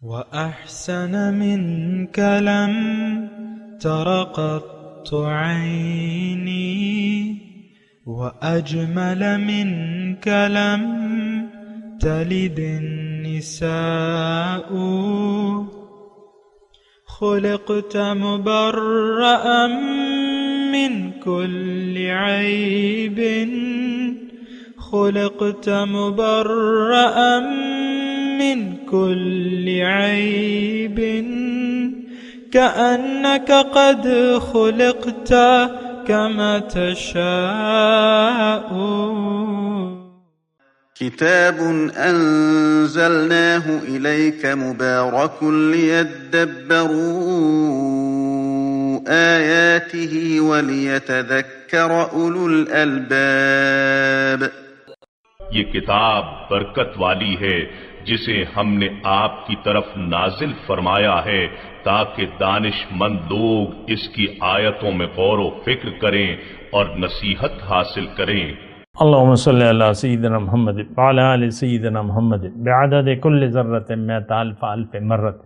وأحسن منك لم تر قط عيني وأجمل منك لم تلد النساء خلقت مبرأ من كل عيب خلقت مبرأ من كل عيب كأنك قد خلقت كما تشاء. كتاب أنزلناه إليك مبارك ليدبروا آياته وليتذكر أولو الألباب. یہ کتاب برکت والی ہے جسے ہم نے آپ کی طرف نازل فرمایا ہے تاکہ دانش مند لوگ اس کی آیتوں میں غور و فکر کریں اور نصیحت حاصل کریں. اللہم صلی علی سیدنا محمد وعلی آل سیدنا محمد بعدد کل ذرۃ مئۃ الف الف مرۃ.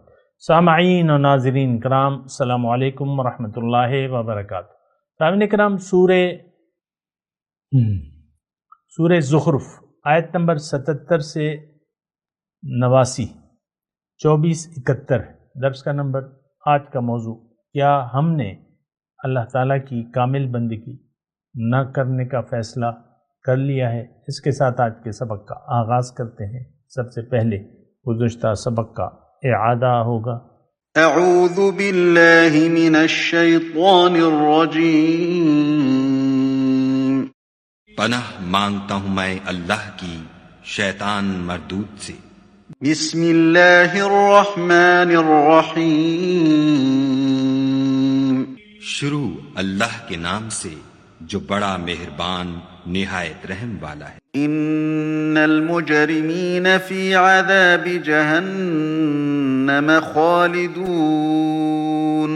سامعین و ناظرین کرام، السلام علیکم ورحمۃ اللہ وبرکاتہ. سامعین کرام، سورہ زخرف آیت نمبر 77 سے 89، 24-71 درس کا نمبر. آج کا موضوع، کیا ہم نے اللہ تعالیٰ کی کامل بندگی نہ کرنے کا فیصلہ کر لیا ہے؟ اس کے ساتھ آج کے سبق کا آغاز کرتے ہیں. سب سے پہلے گزشتہ سبق کا اعادہ ہوگا. اعوذ باللہ من الشیطان الرجیم. پناہ مانگتا ہوں میں اللہ کی شیطان مردود سے. بسم اللہ الرحمن الرحیم. شروع اللہ کے نام سے جو بڑا مہربان نہایت رحم والا ہے. ان المجرمین فی عذاب جہنم خالدون.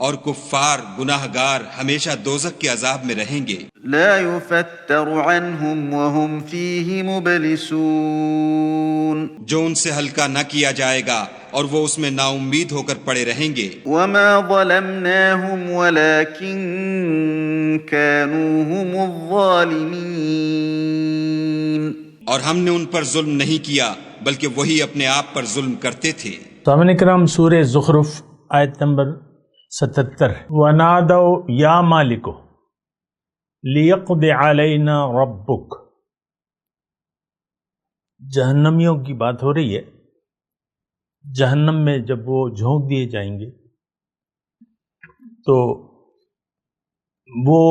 اور کفار گناہگار ہمیشہ دوزخ کے عذاب میں رہیں گے. لا یفتر عنہم وہم فیہ مبلسون. جو ان سے ہلکا نہ کیا جائے گا اور وہ اس میں نا امید ہو کر پڑے رہیں گے. وما ظلمناہم ولکن كانوا هم الظالمین. اور ہم نے ان پر ظلم نہیں کیا بلکہ وہی اپنے آپ پر ظلم کرتے تھے. سامعین کرام، سورہ زخرف آیت نمبر 77. وَنَادَوْا يَا مَالِكُ لِيَقْضِ عَلَيْنَا رَبُّكَ. جہنمیوں کی بات ہو رہی ہے. جہنم میں جب وہ جھونک دیے جائیں گے تو وہ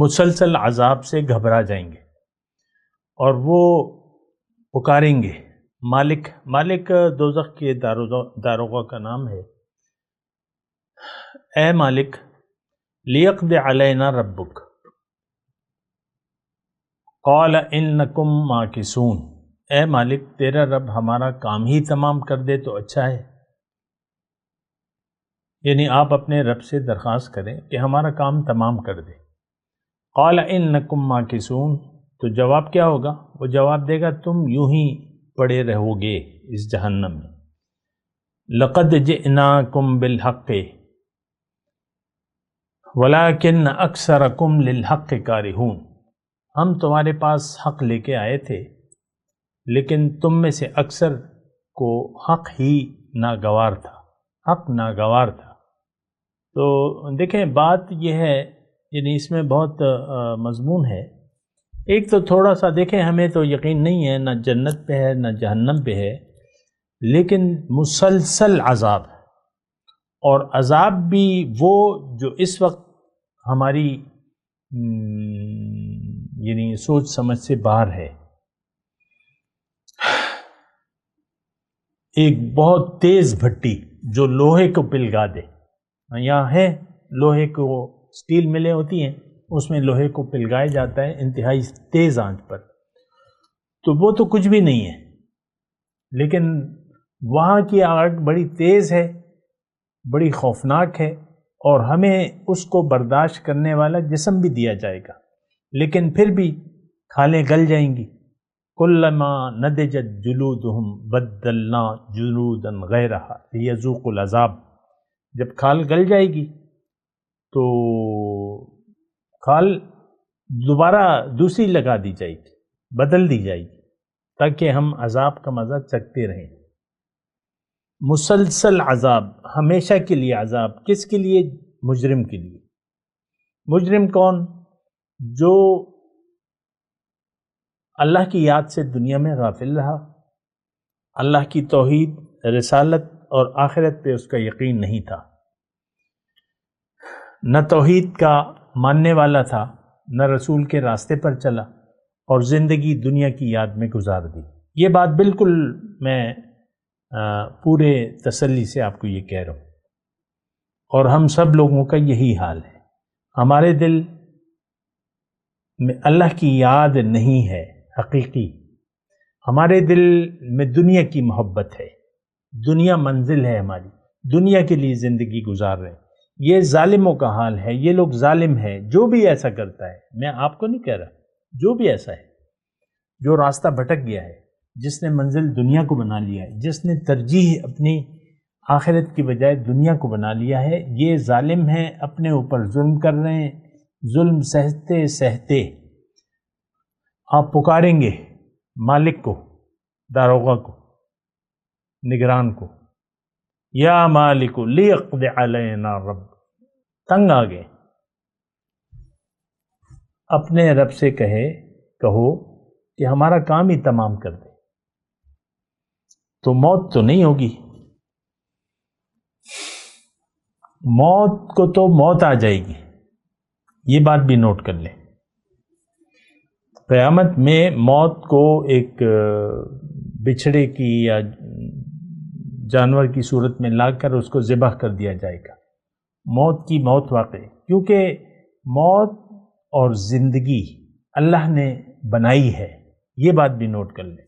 مسلسل عذاب سے گھبرا جائیں گے اور وہ پکاریں گے مالک. مالک دوزخ کے داروغہ کا نام ہے. اے مالک، لیقض علینا ربک قال انکم ماکثون. اے مالک، تیرا رب ہمارا کام ہی تمام کر دے تو اچھا ہے. یعنی آپ اپنے رب سے درخواست کریں کہ ہمارا کام تمام کر دے. قال انکم ماکثون، تو جواب کیا ہوگا؟ وہ جواب دے گا تم یوں ہی پڑے رہو گے اس جہنم میں. لقد جئناکم بالحق ولکن اکثرکم للحق کارہون. ہم تمہارے پاس حق لے کے آئے تھے لیکن تم میں سے اکثر کو حق ہی ناگوار تھا. حق ناگوار تھا. تو دیکھیں، بات یہ ہے، یعنی اس میں بہت مضمون ہے. ایک تو تھوڑا سا دیکھیں، ہمیں تو یقین نہیں ہے، نہ جنت پہ ہے نہ جہنم پہ ہے، لیکن مسلسل عذاب. اور عذاب بھی وہ جو اس وقت ہماری یعنی سوچ سمجھ سے باہر ہے. ایک بہت تیز بھٹی جو لوہے کو پلگا دے. یہاں ہے لوہے کو، سٹیل ملیں ہوتی ہیں، اس میں لوہے کو پلگایا جاتا ہے انتہائی تیز آنچ پر. تو وہ تو کچھ بھی نہیں ہے، لیکن وہاں کی آگ بڑی تیز ہے، بڑی خوفناک ہے، اور ہمیں اس کو برداشت کرنے والا جسم بھی دیا جائے گا، لیکن پھر بھی کھالیں گل جائیں گی، کلما نضجت جلودہم بدلنا جلودا غیرہا لیذوقوا العذاب، جب کھال گل جائے گی تو کھال دوبارہ دوسری لگا دی جائے گی، بدل دی جائے گی، تاکہ ہم عذاب کا مزہ چکھتے رہیں۔ مسلسل عذاب، ہمیشہ کے لیے عذاب، کس کے لیے؟ مجرم کے لیے۔ مجرم کون؟ جو اللہ کی یاد سے دنیا میں غافل رہا، اللہ کی توحید، رسالت اور آخرت پہ اس کا یقین نہیں تھا، نہ توحید کا ماننے والا تھا، نہ رسول کے راستے پر چلا، اور زندگی دنیا کی یاد میں گزار دی۔ یہ بات بالکل میں پورے تسلی سے آپ کو یہ کہہ رہا ہوں، اور ہم سب لوگوں کا یہی حال ہے۔ ہمارے دل میں اللہ کی یاد نہیں ہے حقیقی، ہمارے دل میں دنیا کی محبت ہے، دنیا منزل ہے ہماری، دنیا کے لیے زندگی گزار رہے ہیں۔ یہ ظالموں کا حال ہے، یہ لوگ ظالم ہیں، جو بھی ایسا کرتا ہے، میں آپ کو نہیں کہہ رہا، جو بھی ایسا ہے، جو راستہ بھٹک گیا ہے، جس نے منزل دنیا کو بنا لیا ہے، جس نے ترجیح اپنی آخرت کی بجائے دنیا کو بنا لیا ہے، یہ ظالم ہیں، اپنے اوپر ظلم کر رہے ہیں۔ ظلم سہتے سہتے آپ پکاریں گے مالک کو، داروغہ کو، نگران کو، یا مالک لیقض علینا رب، تنگ آ گئے، اپنے رب سے کہو کہ ہمارا کام ہی تمام کر دے، تو موت تو نہیں ہوگی، موت کو تو موت آ جائے گی، یہ بات بھی نوٹ کر لیں۔ قیامت میں موت کو ایک بچھڑے کی یا جانور کی صورت میں لا کر اس کو ذبح کر دیا جائے گا۔ موت کی موت واقع، کیونکہ موت اور زندگی اللہ نے بنائی ہے، یہ بات بھی نوٹ کر لیں۔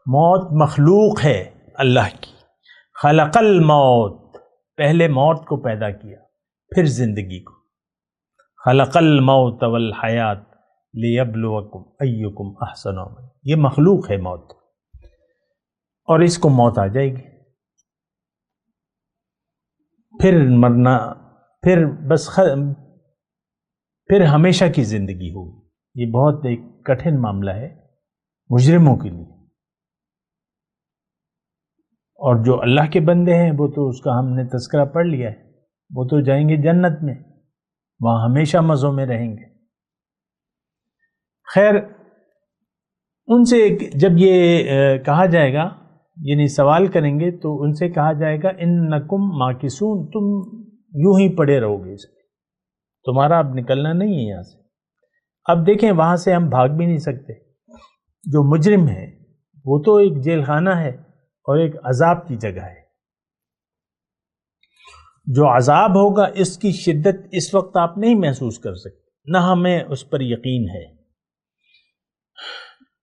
موت مخلوق ہے اللہ کی، خلق الموت، پہلے موت کو پیدا کیا پھر زندگی کو، خلق الموت والحیات لیبلوکم ایکم احسن عملا، یہ مخلوق ہے موت، اور اس کو موت آ جائے گی، پھر مرنا، پھر بس پھر ہمیشہ کی زندگی ہوگی۔ یہ بہت ایک کٹھن معاملہ ہے مجرموں کے لیے، اور جو اللہ کے بندے ہیں وہ تو اس کا ہم نے تذکرہ پڑھ لیا ہے، وہ تو جائیں گے جنت میں، وہاں ہمیشہ مزوں میں رہیں گے۔ خیر، ان سے جب یہ کہا جائے گا، یعنی سوال کریں گے، تو ان سے کہا جائے گا انکم ماکثون، تم یوں ہی پڑے رہو گے اس میں، تمہارا اب نکلنا نہیں ہے یہاں سے۔ اب دیکھیں، وہاں سے ہم بھاگ بھی نہیں سکتے۔ جو مجرم ہے وہ تو ایک جیل خانہ ہے اور ایک عذاب کی جگہ ہے۔ جو عذاب ہوگا اس کی شدت اس وقت آپ نہیں محسوس کر سکتے، نہ ہمیں اس پر یقین ہے،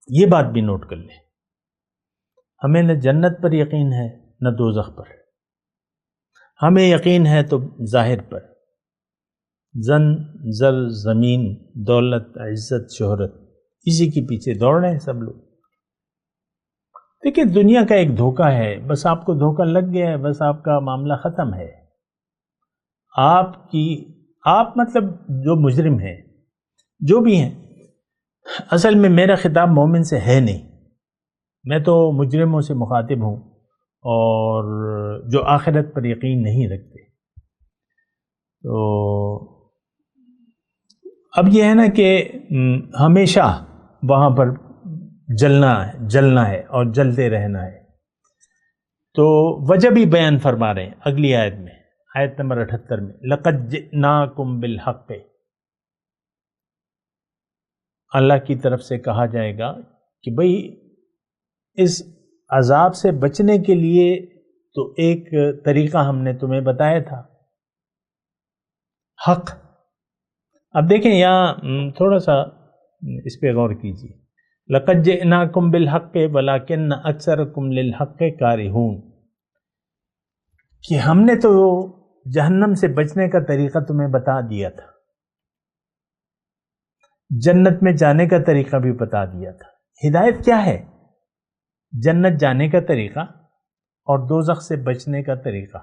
یہ بات بھی نوٹ کر لیں۔ ہمیں نہ جنت پر یقین ہے نہ دوزخ پر، ہمیں یقین ہے تو ظاہر پر، زن، زر، زمین، دولت، عزت، شہرت، اسی کے پیچھے دوڑ رہے ہیں سب لوگ۔ دیکھیں، دنیا کا ایک دھوکہ ہے، بس آپ کو دھوکہ لگ گیا ہے، بس آپ کا معاملہ ختم ہے۔ آپ مطلب جو مجرم ہیں، جو بھی ہیں، اصل میں میرا خطاب مومن سے ہے نہیں، میں تو مجرموں سے مخاطب ہوں، اور جو آخرت پر یقین نہیں رکھتے۔ تو اب یہ ہے نا کہ ہمیشہ وہاں پر جلنا ہے اور جلتے رہنا ہے۔ تو وجہ بھی بیان فرما رہے ہیں اگلی آیت میں، آیت نمبر 78 میں، لَقَدْ جِئْنَاكُمْ بِالْحَقِّ، اللہ کی طرف سے کہا جائے گا کہ بھئی اس عذاب سے بچنے کے لیے تو ایک طریقہ ہم نے تمہیں بتایا تھا، حق۔ اب دیکھیں یہاں تھوڑا سا اس پہ غور کیجیے، لَقَدْ جِئْنَاكُمْ بِالْحَقِّ وَلَكِنَّ أَكْثَرَكُمْ لِلْحَقِّ كَارِهُونَ، کہ ہم نے تو جہنم سے بچنے کا طریقہ تمہیں بتا دیا تھا، جنت میں جانے کا طریقہ بھی بتا دیا تھا۔ ہدایت کیا ہے؟ جنت جانے کا طریقہ اور دوزخ سے بچنے کا طریقہ۔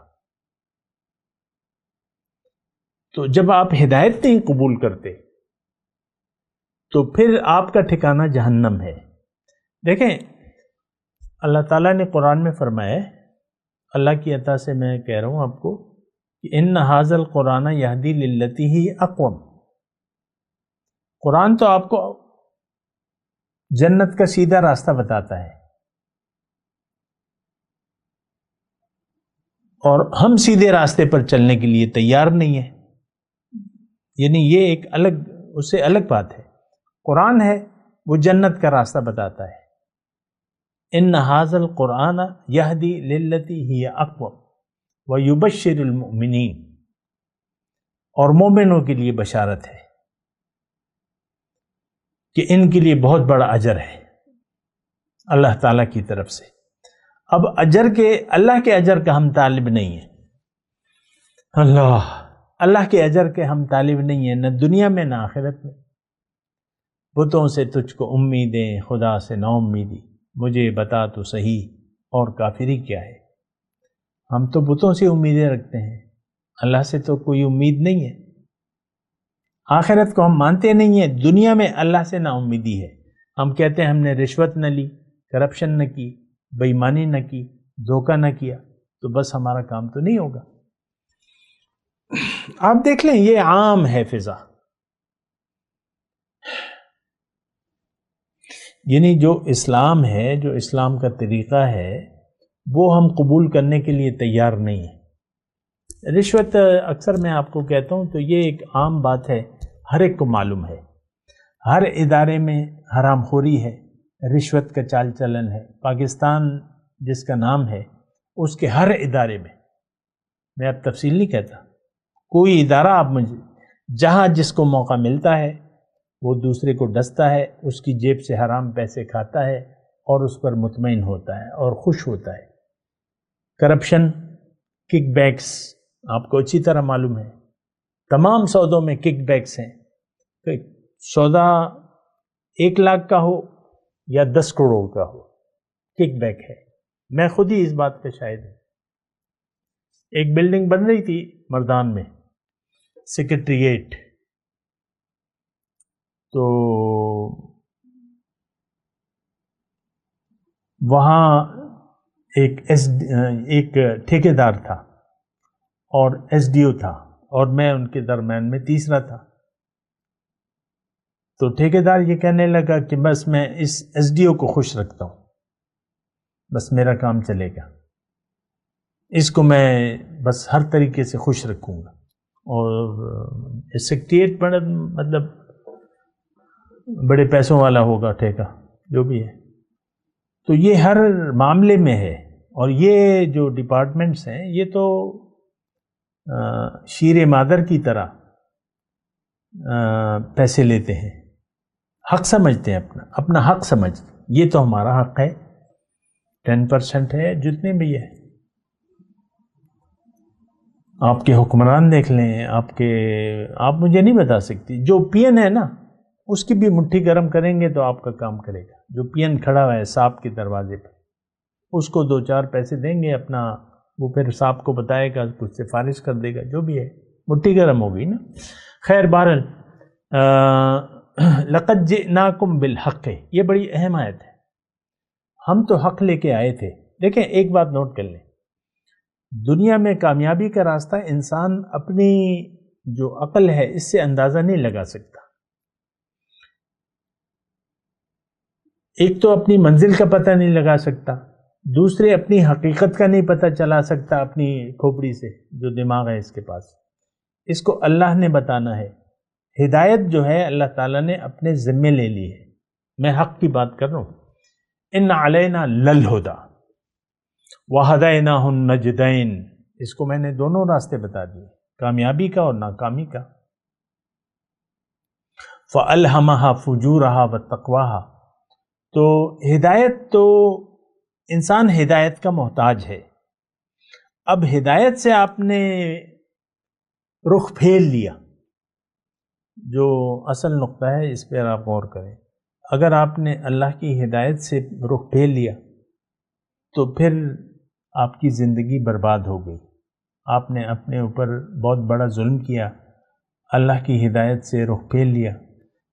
تو جب آپ ہدایت نہیں قبول کرتے تو پھر آپ کا ٹھکانہ جہنم ہے۔ دیکھیں اللہ تعالیٰ نے قرآن میں فرمایا ہے، اللہ کی عطا سے میں کہہ رہا ہوں آپ کو کہ ان ھذا القرآن یہدی للتی ہی اقوم۔ قرآن تو آپ کو جنت کا سیدھا راستہ بتاتا ہے، اور ہم سیدھے راستے پر چلنے کے لیے تیار نہیں ہیں۔ یعنی یہ ایک الگ، اس سے الگ بات ہے۔ قرآن ہے وہ جنت کا راستہ بتاتا ہے۔ ان ھذا القرآن یہدی للتی ہی اقوم ویبشر المؤمنین، اور مومنوں کے لیے بشارت ہے کہ ان کے لیے بہت بڑا اجر ہے اللہ تعالیٰ کی طرف سے۔ اب اللہ کے اجر کا ہم طالب نہیں ہیں، اللہ کے اجر کے ہم طالب نہیں ہیں، نہ دنیا میں نہ آخرت میں۔ بتوں سے تجھ کو امیدیں، خدا سے نا امیدی، مجھے بتا تو صحیح اور کافری کیا ہے۔ ہم تو بتوں سے امیدیں رکھتے ہیں، اللہ سے تو کوئی امید نہیں ہے۔ آخرت کو ہم مانتے نہیں ہیں، دنیا میں اللہ سے نا امیدی ہے۔ ہم کہتے ہیں ہم نے رشوت نہ لی، کرپشن نہ کی، بے ایمانی نہ کی، دھوکہ نہ کیا، تو بس ہمارا کام تو نہیں ہوگا۔ آپ دیکھ لیں یہ عام ہے فضا، یعنی جو اسلام ہے، جو اسلام کا طریقہ ہے، وہ ہم قبول کرنے کے لیے تیار نہیں ہیں۔ رشوت اکثر میں آپ کو کہتا ہوں تو یہ ایک عام بات ہے، ہر ایک کو معلوم ہے، ہر ادارے میں حرام خوری ہے، رشوت کا چال چلن ہے۔ پاکستان جس کا نام ہے اس کے ہر ادارے میں اب تفصیل نہیں کہتا، کوئی ادارہ آپ مجھے، جہاں جس کو موقع ملتا ہے وہ دوسرے کو ڈستا ہے، اس کی جیب سے حرام پیسے کھاتا ہے اور اس پر مطمئن ہوتا ہے اور خوش ہوتا ہے۔ کرپشن، کک بیکس آپ کو اچھی طرح معلوم ہے، تمام سودوں میں کک بیکس ہیں۔ سودا 1 لاکھ کا ہو یا 10 کروڑ کا ہو، کک بیک ہے۔ میں خود ہی اس بات کا شاہد ہوں۔ ایک بلڈنگ بن رہی تھی مردان میں، سیکریٹریٹ، تو وہاں ایک ٹھیکیدار تھا اور ایس ڈی او تھا، اور میں ان کے درمیان میں تیسرا تھا۔ تو ٹھیکیدار یہ کہنے لگا کہ بس میں اس ایس ڈی او کو خوش رکھتا ہوں، بس میرا کام چلے گا، اس کو میں بس ہر طریقے سے خوش رکھوں گا۔ اور سیکریٹریٹ مطلب بڑے پیسوں والا ہوگا، ٹھیکہ جو بھی ہے۔ تو یہ ہر معاملے میں ہے، اور یہ جو ڈپارٹمنٹس ہیں یہ تو شیر مادر کی طرح پیسے لیتے ہیں، حق سمجھتے ہیں، اپنا حق سمجھتے ہیں، یہ تو ہمارا حق ہے، 10% ہے، جتنے بھی ہے۔ آپ کے حکمران دیکھ لیں، آپ مجھے نہیں بتا سکتی، جو پی این ہے نا اس کی بھی مٹھی گرم کریں گے تو آپ کا کام کرے گا۔ جو پی این کھڑا ہوا ہے صاحب کے دروازے پہ، اس کو 2-4 پیسے دیں گے اپنا، وہ پھر صاحب کو بتائے گا، کچھ سفارش کر دے گا، جو بھی ہے، مٹھی گرم ہوگی نا۔ خیر بہرحال لقد جئناکم بالحق، یہ بڑی اہم آیت ہے، ہم تو حق لے کے آئے تھے۔ دیکھیں ایک بات نوٹ کر لیں، دنیا میں کامیابی کا راستہ انسان اپنی جو عقل ہے اس سے اندازہ نہیں لگا سکتا۔ ایک تو اپنی منزل کا پتہ نہیں لگا سکتا، دوسرے اپنی حقیقت کا نہیں پتہ چلا سکتا اپنی کھوپڑی سے، جو دماغ ہے اس کے پاس، اس کو اللہ نے بتانا ہے۔ ہدایت جو ہے اللہ تعالیٰ نے اپنے ذمے لے لی ہے، میں حق کی بات کر رہا ہوں۔ ان علینا للہدی وہدیناہ النجدین، اس کو میں نے دونوں راستے بتا دیے، کامیابی کا اور ناکامی کا۔ فَأَلْهَمَهَا فُجُورَهَا وَتَقْوَاهَا، تو ہدایت تو انسان ہدایت کا محتاج ہے۔ اب ہدایت سے آپ نے رخ پھیر لیا جو اصل نقطہ ہے اس پر آپ غور کریں. اگر آپ نے اللہ کی ہدایت سے رخ پھیر لیا تو پھر آپ کی زندگی برباد ہو گئی. آپ نے اپنے اوپر بہت بڑا ظلم کیا، اللہ کی ہدایت سے رخ پھیر لیا.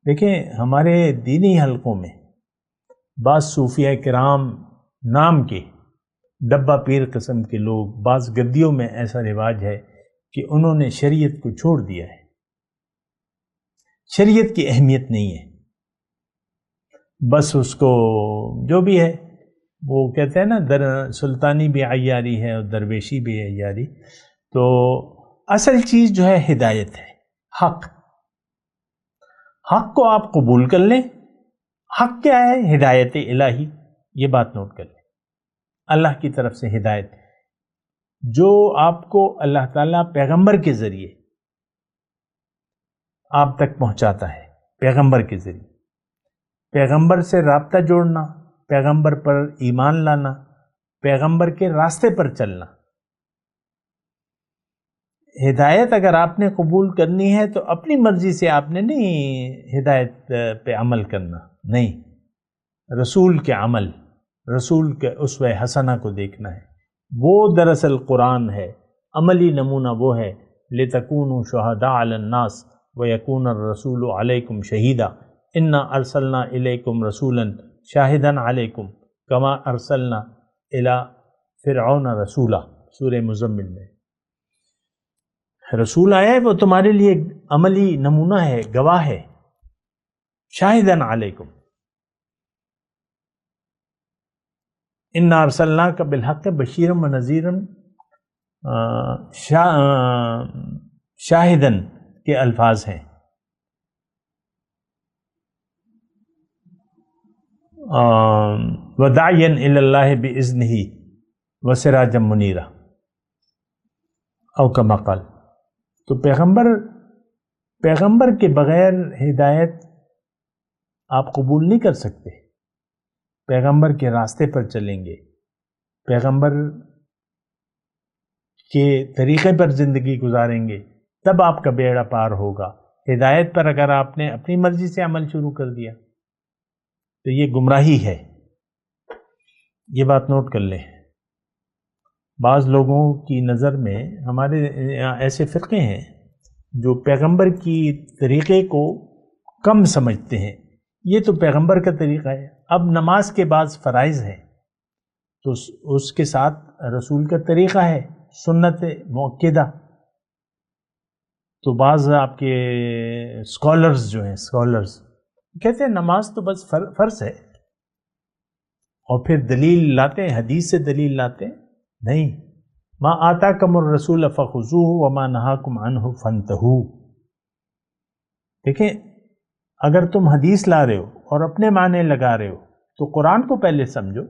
دیکھیں ہمارے دینی حلقوں میں بعض صوفیہ کرام نام کے ڈبہ پیر قسم کے لوگ، بعض گدیوں میں ایسا رواج ہے کہ انہوں نے شریعت کو چھوڑ دیا ہے. شریعت کی اہمیت نہیں ہے، بس اس کو جو بھی ہے وہ کہتے ہیں نا سلطانی بھی عیاری ہے اور درویشی بھی عیاری. تو اصل چیز جو ہے ہدایت ہے، حق. حق کو آپ قبول کر لیں. حق کیا ہے؟ ہدایت الہی. یہ بات نوٹ کر لیں، اللہ کی طرف سے ہدایت جو آپ کو اللہ تعالیٰ پیغمبر کے ذریعے آپ تک پہنچاتا ہے. پیغمبر کے ذریعے، پیغمبر سے رابطہ جوڑنا، پیغمبر پر ایمان لانا، پیغمبر کے راستے پر چلنا. ہدایت اگر آپ نے قبول کرنی ہے تو اپنی مرضی سے آپ نے نہیں ہدایت پہ عمل کرنا، نہیں، رسول کے عمل، رسول کے اسوہ حسنہ کو دیکھنا ہے. وہ دراصل قرآن ہے، عملی نمونہ وہ ہے. لِتَكُونُوا شُهَدَاءَ عَلَى النَّاسِ وَيَكُونَ الرَّسُولُ عَلَيْكُمْ شَهِيدًا إِنَّا أَرْسَلْنَا إِلَيْكُمْ رَسُولًا شَاهِدًا عَلَيْكُمْ كَمَا أَرْسَلْنَا إِلَى فِرْعَوْنَ رَسُولًا. سورہ مزمل میں رسول آیا ہے، وہ تمہارے لیے عملی نمونہ ہے، گواہ ہے. شاہداً علیکم، انا ارسلناک بالحق بشیرا ونذیرا. شاہداً کے الفاظ ہیں. وداعیا الی اللہ باذنہ وسراجا منیرا او کما قال. تو پیغمبر کے بغیر ہدایت آپ قبول نہیں کر سکتے. پیغمبر کے راستے پر چلیں گے، پیغمبر کے طریقے پر زندگی گزاریں گے، تب آپ کا بیڑا پار ہوگا. ہدایت پر اگر آپ نے اپنی مرضی سے عمل شروع کر دیا تو یہ گمراہی ہے. یہ بات نوٹ کر لیں. بعض لوگوں کی نظر میں ہمارے ایسے فرقے ہیں جو پیغمبر کی طریقے کو کم سمجھتے ہیں. یہ تو پیغمبر کا طریقہ ہے. اب نماز کے بعض فرائض ہیں تو اس کے ساتھ رسول کا طریقہ ہے، سنت مؤکدہ. تو بعض آپ کے اسکالرز جو ہیں، اسکالرز کہتے ہیں نماز تو بس فرض ہے، اور پھر دلیل لاتے ہیں، حدیث سے دلیل لاتے ہیں. نہیں، ما آتاکم الرسول فخذوہ وما نہاکم عنہ فانتہوا. دیکھیں اگر تم حدیث لا رہے ہو اور اپنے معنی لگا رہے ہو تو قرآن کو پہلے سمجھو.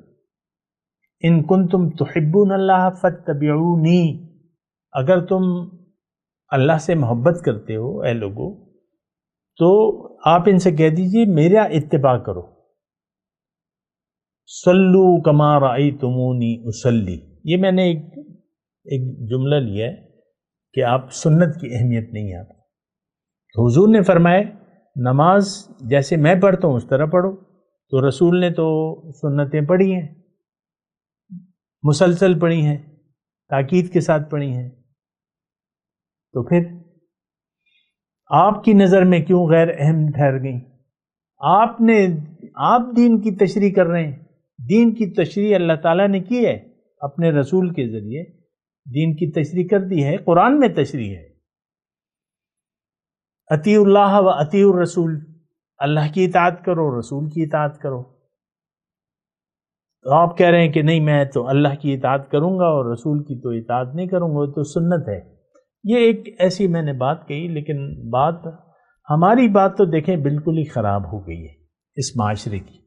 ان کنتم تحبون اللہ فاتبعونی. اگر تم اللہ سے محبت کرتے ہو اے لوگو تو آپ ان سے کہہ دیجئے میرا اتباع کرو. صلو کما رأیتمونی اصلی. یہ میں نے ایک جملہ لیا ہے کہ آپ سنت کی اہمیت نہیں ہے آپ کو. تو حضور نے فرمایا نماز جیسے میں پڑھتا ہوں اس طرح پڑھو. تو رسول نے تو سنتیں پڑھی ہیں، مسلسل پڑھی ہیں، تاکید کے ساتھ پڑھی ہیں. تو پھر آپ کی نظر میں کیوں غیر اہم ٹھہر گئیں؟ آپ دین کی تشریح کر رہے ہیں. دین کی تشریح اللہ تعالیٰ نے کی ہے اپنے رسول کے ذریعے. دین کی تشریح کر دی ہے، قرآن میں تشریح ہے. اطیعوا اللہ و اطیعوا الرسول. اللہ کی اطاعت کرو، رسول کی اطاعت کرو. تو آپ کہہ رہے ہیں کہ نہیں میں تو اللہ کی اطاعت کروں گا اور رسول کی تو اطاعت نہیں کروں گا، تو سنت ہے. یہ ایک ایسی میں نے بات کہی، لیکن ہماری بات تو دیکھیں بالکل ہی خراب ہو گئی ہے اس معاشرے کی.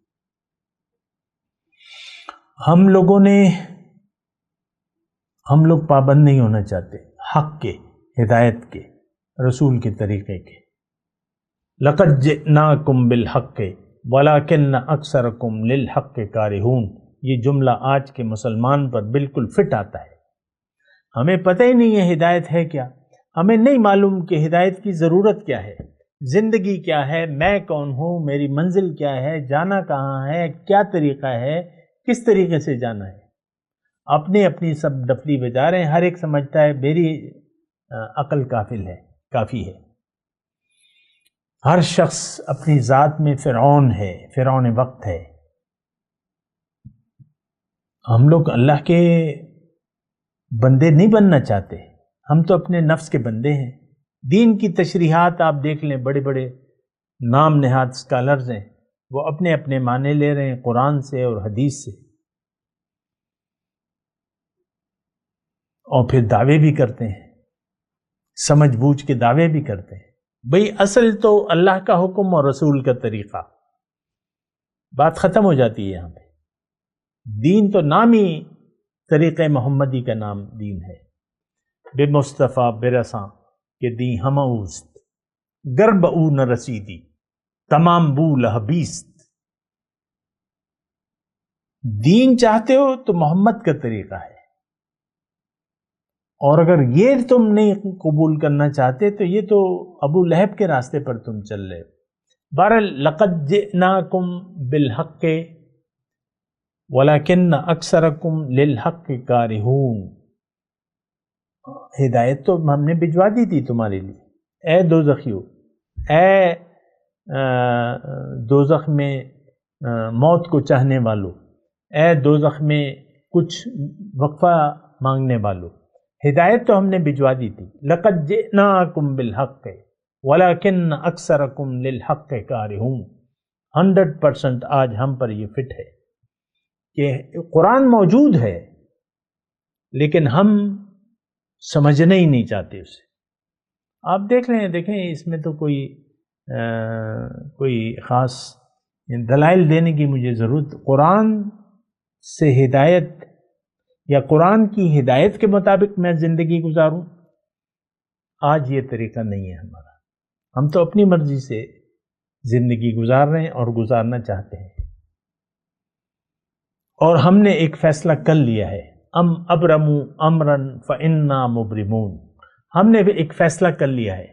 ہم لوگ پابند نہیں ہونا چاہتے حق کے، ہدایت کے، رسول کے طریقے کے. لقد جئناکم بالحق ولکن اکثرکم للحق کارہون. یہ جملہ آج کے مسلمان پر بالکل فٹ آتا ہے. ہمیں پتہ ہی نہیں ہے ہدایت ہے کیا، ہمیں نہیں معلوم کہ ہدایت کی ضرورت کیا ہے. زندگی کیا ہے، میں کون ہوں، میری منزل کیا ہے، جانا کہاں ہے، کیا طریقہ ہے، کس طریقے سے جانا ہے. اپنی اپنی سب ڈفلی بجا رہے ہیں. ہر ایک سمجھتا ہے میری عقل کافی ہے. ہر شخص اپنی ذات میں فرعون ہے، فرعون وقت ہے. ہم لوگ اللہ کے بندے نہیں بننا چاہتے، ہم تو اپنے نفس کے بندے ہیں. دین کی تشریحات آپ دیکھ لیں، بڑے بڑے نام نہاد اسکالرز ہیں، وہ اپنے اپنے معنی لے رہے ہیں قرآن سے اور حدیث سے، اور پھر دعوے بھی کرتے ہیں، سمجھ بوجھ کے دعوے بھی کرتے ہیں. بھئی اصل تو اللہ کا حکم اور رسول کا طریقہ، بات ختم ہو جاتی ہے یہاں پہ. دین تو نام ہی طریقہ محمدی کا نام دین ہے. بے مصطفیٰ برساں کہ دی ہم اوست، گرب او نہ رسیدی تمام بو لہبیست. دین چاہتے ہو تو محمد کا طریقہ ہے، اور اگر یہ تم نہیں قبول کرنا چاہتے تو یہ تو ابو لہب کے راستے پر تم چل رہے ہو. بہرحال لقد جئناکم بالحق ولیکن اکثرکم للحق کارہون. ہدایت تو ہم نے بھجوا دی تھی تمہارے لیے. اے دوزخیو، اے دوزخ میں موت کو چاہنے والو، اے دوزخ میں کچھ وقفہ مانگنے والو، ہدایت تو ہم نے بھجوا دی تھی. لقد جئناکم بالحق ولیکن اکثرکم للحق کارہون. 100% آج ہم پر یہ فٹ ہے کہ قرآن موجود ہے لیکن ہم سمجھنا ہی نہیں چاہتے اسے. آپ دیکھیں اس میں تو کوئی خاص دلائل دینے کی مجھے ضرورت. قرآن سے ہدایت یا قرآن کی ہدایت کے مطابق میں زندگی گزاروں، آج یہ طریقہ نہیں ہے ہمارا. ہم تو اپنی مرضی سے زندگی گزار رہے ہیں اور گزارنا چاہتے ہیں. اور ہم نے ایک فیصلہ کر لیا ہے، ام ابرموا امرا فانا مبرمون. ہم نے بھی ایک فیصلہ کر لیا ہے.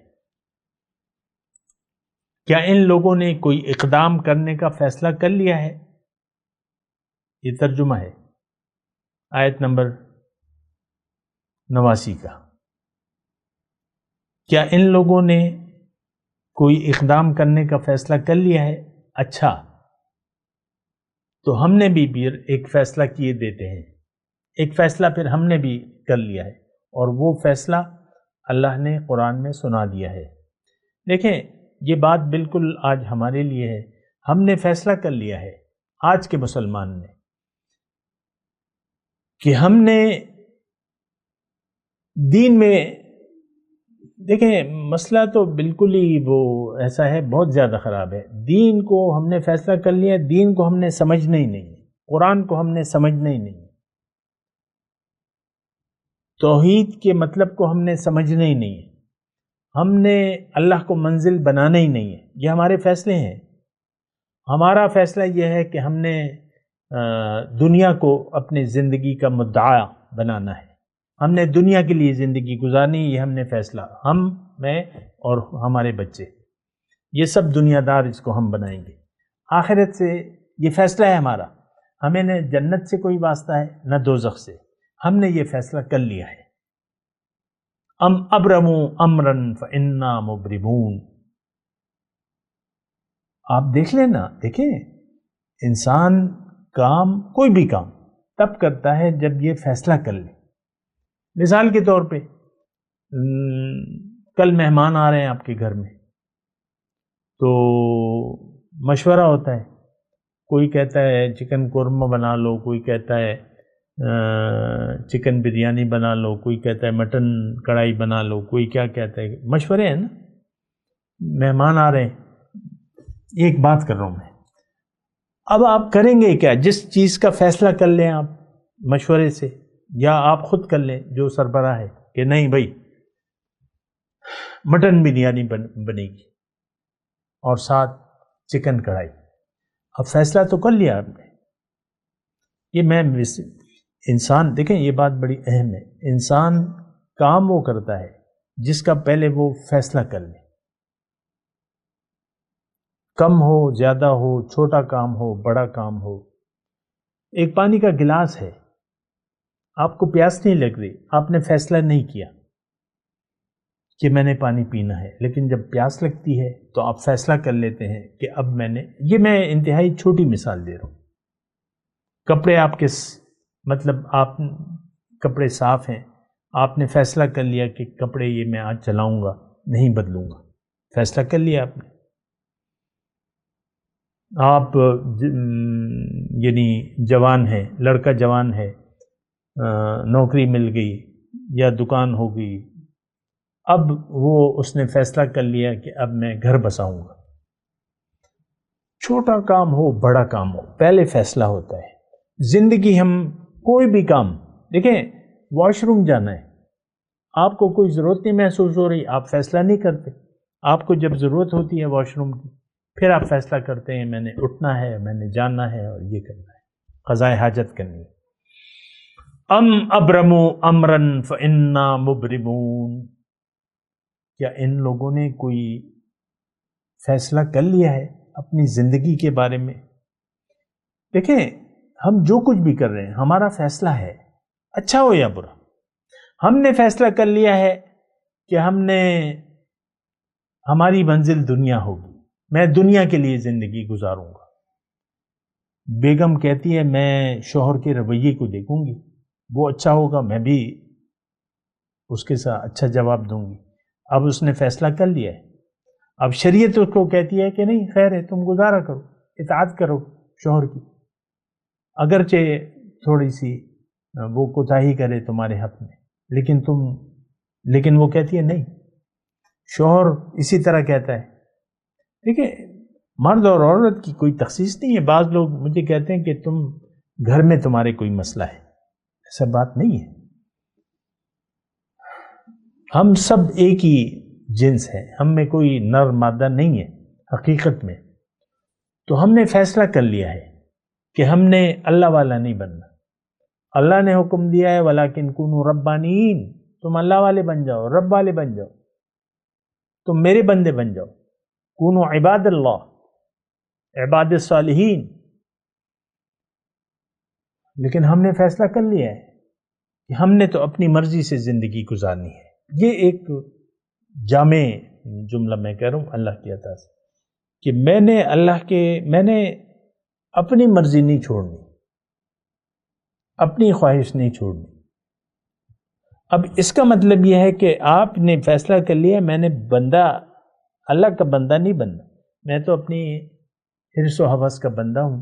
کیا ان لوگوں نے کوئی اقدام کرنے کا فیصلہ کر لیا ہے؟ یہ ترجمہ ہے آیت نمبر 89 کا. کیا ان لوگوں نے کوئی اقدام کرنے کا فیصلہ کر لیا ہے؟ اچھا، تو ہم نے بھی ایک فیصلہ کیے دیتے ہیں. ایک فیصلہ پھر ہم نے بھی کر لیا ہے، اور وہ فیصلہ اللہ نے قرآن میں سنا دیا ہے. دیکھیں یہ بات بالکل آج ہمارے لیے ہے. ہم نے فیصلہ کر لیا ہے آج کے مسلمان نے کہ ہم نے دین میں، دیکھیں مسئلہ تو بالکل ہی وہ ایسا ہے، بہت زیادہ خراب ہے. دین کو ہم نے فیصلہ کر لیا، دین کو ہم نے سمجھنا ہی نہیں ہے، قرآن کو ہم نے سمجھنا ہی نہیں ہے، توحید کے مطلب کو ہم نے سمجھنا ہی نہیں ہے، ہم نے اللہ کو منزل بنانا ہی نہیں ہے. یہ ہمارے فیصلے ہیں. ہمارا فیصلہ یہ ہے کہ ہم نے دنیا کو اپنی زندگی کا مدعا بنانا ہے، ہم نے دنیا کے لیے زندگی گزارنی. یہ ہم نے فیصلہ، ہم، میں اور ہمارے بچے، یہ سب دنیا دار اس کو ہم بنائیں گے. آخرت سے یہ فیصلہ ہے ہمارا. ہمیں نہ جنت سے کوئی واسطہ ہے نہ دوزخ سے. ہم نے یہ فیصلہ کر لیا ہے. ام ابرموا امرا فانا مبرمون. آپ دیکھ لیں نا، دیکھیں انسان کام، کوئی بھی کام تب کرتا ہے جب یہ فیصلہ کر لے. مثال کے طور پہ کل مہمان آ رہے ہیں آپ کے گھر میں، تو مشورہ ہوتا ہے. کوئی کہتا ہے چکن قورمہ بنا لو، کوئی کہتا ہے چکن بریانی بنا لو، کوئی کہتا ہے مٹن کڑھائی بنا لو، کوئی کیا کہتا ہے. مشورے ہیں نا. مہمان آ رہے ہیں، ایک بات کر رہا ہوں میں. اب آپ کریں گے کیا؟ جس چیز کا فیصلہ کر لیں آپ مشورے سے، یا آپ خود کر لیں جو سربراہ ہے کہ نہیں بھائی مٹن بریانی بنے گی اور ساتھ چکن کڑھائی. اب فیصلہ تو کر لیا آپ نے. یہ انسان، دیکھیں یہ بات بڑی اہم ہے. انسان کام وہ کرتا ہے جس کا پہلے وہ فیصلہ کر لے. کم ہو زیادہ ہو، چھوٹا کام ہو بڑا کام ہو. ایک پانی کا گلاس ہے، آپ کو پیاس نہیں لگ رہی، آپ نے فیصلہ نہیں کیا کہ میں نے پانی پینا ہے، لیکن جب پیاس لگتی ہے تو آپ فیصلہ کر لیتے ہیں کہ اب میں انتہائی چھوٹی مثال دے رہا ہوں. کپڑے آپ کے مطلب آپ کپڑے صاف ہیں، آپ نے فیصلہ کر لیا کہ کپڑے یہ میں آج چلاؤں گا نہیں بدلوں گا، فیصلہ کر لیا آپ نے. آپ یعنی جوان ہیں، لڑکا جوان ہے، نوکری مل گئی یا دکان ہو گئی، اب اس نے فیصلہ کر لیا کہ اب میں گھر بساؤں گا. چھوٹا کام ہو بڑا کام ہو، پہلے فیصلہ ہوتا ہے. زندگی ہم کوئی بھی کام دیکھیں، واش روم جانا ہے، آپ کو کوئی ضرورت نہیں محسوس ہو رہی، آپ فیصلہ نہیں کرتے. آپ کو جب ضرورت ہوتی ہے واش روم کی، پھر آپ فیصلہ کرتے ہیں میں نے اٹھنا ہے، میں نے جانا ہے اور یہ کرنا ہے، قضاء حاجت کرنی ہے. ام ابرموا امرا فانا مبرمون، کیا ان لوگوں نے کوئی فیصلہ کر لیا ہے اپنی زندگی کے بارے میں؟ دیکھیں، ہم جو کچھ بھی کر رہے ہیں ہمارا فیصلہ ہے، اچھا ہو یا برا. ہم نے فیصلہ کر لیا ہے کہ ہماری منزل دنیا ہوگی، میں دنیا کے لیے زندگی گزاروں گا. بیگم کہتی ہے میں شوہر کے رویے کو دیکھوں گی، وہ اچھا ہوگا میں بھی اس کے ساتھ اچھا جواب دوں گی. اب اس نے فیصلہ کر لیا ہے. اب شریعت اس کو کہتی ہے کہ نہیں، خیر ہے، تم گزارا کرو، اطاعت کرو شوہر کی، اگرچہ تھوڑی سی وہ کوتاہی کرے تمہارے حق میں، لیکن وہ کہتی ہے نہیں. شوہر اسی طرح کہتا ہے. دیکھیں، مرد اور عورت کی کوئی تخصیص نہیں ہے. بعض لوگ مجھے کہتے ہیں کہ تم گھر میں تمہارے کوئی مسئلہ ہے، ایسا بات نہیں ہے. ہم سب ایک ہی جنس ہیں، ہم میں کوئی نر مادہ نہیں ہے حقیقت میں. تو ہم نے فیصلہ کر لیا ہے کہ ہم نے اللہ والا نہیں بننا. اللہ نے حکم دیا ہے وَلَكِنْ كُونُوا رَبَّانِيِّينَ، تم اللہ والے بن جاؤ، رب والے بن جاؤ، تم میرے بندے بن جاؤ. كُونُوا عباد اللہ، عباد الصالحین. لیکن ہم نے فیصلہ کر لیا ہے کہ ہم نے تو اپنی مرضی سے زندگی گزارنی ہے. یہ ایک جامع جملہ میں کہہ رہا ہوں اللہ کی عطا سے، کہ میں نے اپنی مرضی نہیں چھوڑنی، اپنی خواہش نہیں چھوڑنی. اب اس کا مطلب یہ ہے کہ آپ نے فیصلہ کر لیا میں نے اللہ کا بندہ نہیں بننا، میں تو اپنی حرص و ہوس کا بندہ ہوں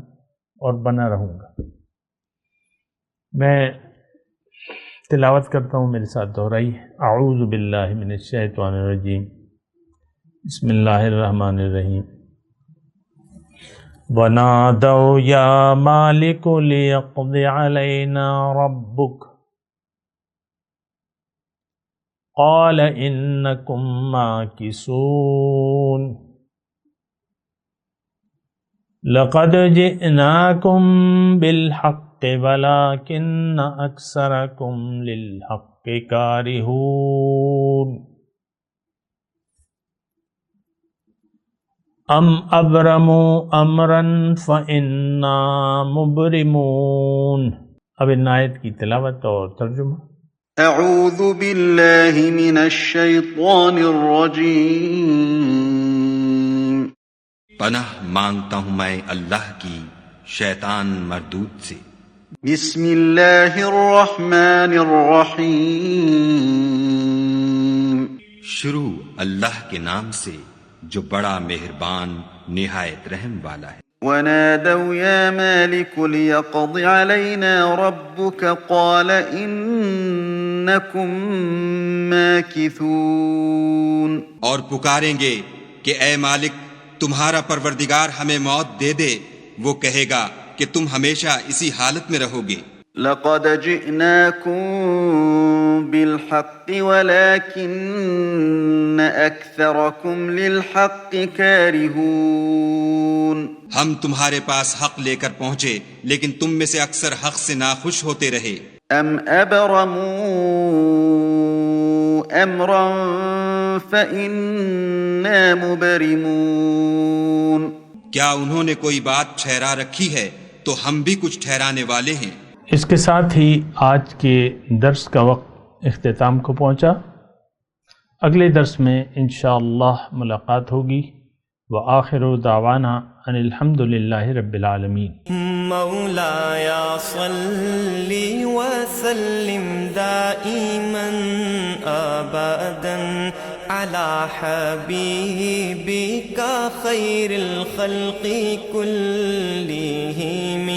اور بنا رہوں گا. میں تلاوت کرتا ہوں، میرے ساتھ دہرائی. اعوذ باللہ من الشیطان الرجیم، بسم اللہ الرحمن الرحیم. وَنَادَوْا يَا مَالِكُ لِيَقْضِ عَلَيْنَا رَبُّكَ قَالَ إِنَّكُمْ مَاكِثُونَ لَقَدْ جِئْنَاكُمْ بِالْحَقِّ وَلَكِنَّ أَكْثَرَكُمْ لِلْحَقِّ كَارِهُونَ ام ابرموا امرا فانا مبرمون. اب ان آیت کی تلاوت اور ترجمہ. اعوذ باللہ من الشیطان الرجیم. پناہ مانگتا ہوں میں اللہ کی شیطان مردود سے. بسم اللہ الرحمن الرحیم. شروع اللہ کے نام سے جو بڑا مہربان نہایت رحم والا ہے. وَنَادَوْا يَا مَالِكُ لِيَقْضِ عَلَيْنَا رَبُّكَ قَالَ إِنَّكُمْ مَاكِثُونَ. اور پکاریں گے کہ اے مالک تمہارا پروردگار ہمیں موت دے دے. وہ کہے گا کہ تم ہمیشہ اسی حالت میں رہو گے. لَقَدْ جِئْنَاكُمْ بِالْحَقِّ وَلَكِنَّ أَكْثَرَكُمْ لِلْحَقِّ كَارِهُونَ. ہم تمہارے پاس حق لے کر پہنچے لیکن تم میں سے اکثر حق سے ناخوش ہوتے رہے. ام ابرموا امرا فإنا مبرمون. کیا انہوں نے کوئی بات ٹھہرا رکھی ہے تو ہم بھی کچھ ٹھہرانے والے ہیں۔ اس کے ساتھ ہی آج کے درس کا وقت اختتام کو پہنچا۔ اگلے درس میں انشاءاللہ ملاقات ہوگی۔ وآخر دعوانا ان الحمد للہ رب العالمین۔ مولاي صل وسلم دائما ابدا على حبيبك خير الخلق كلهم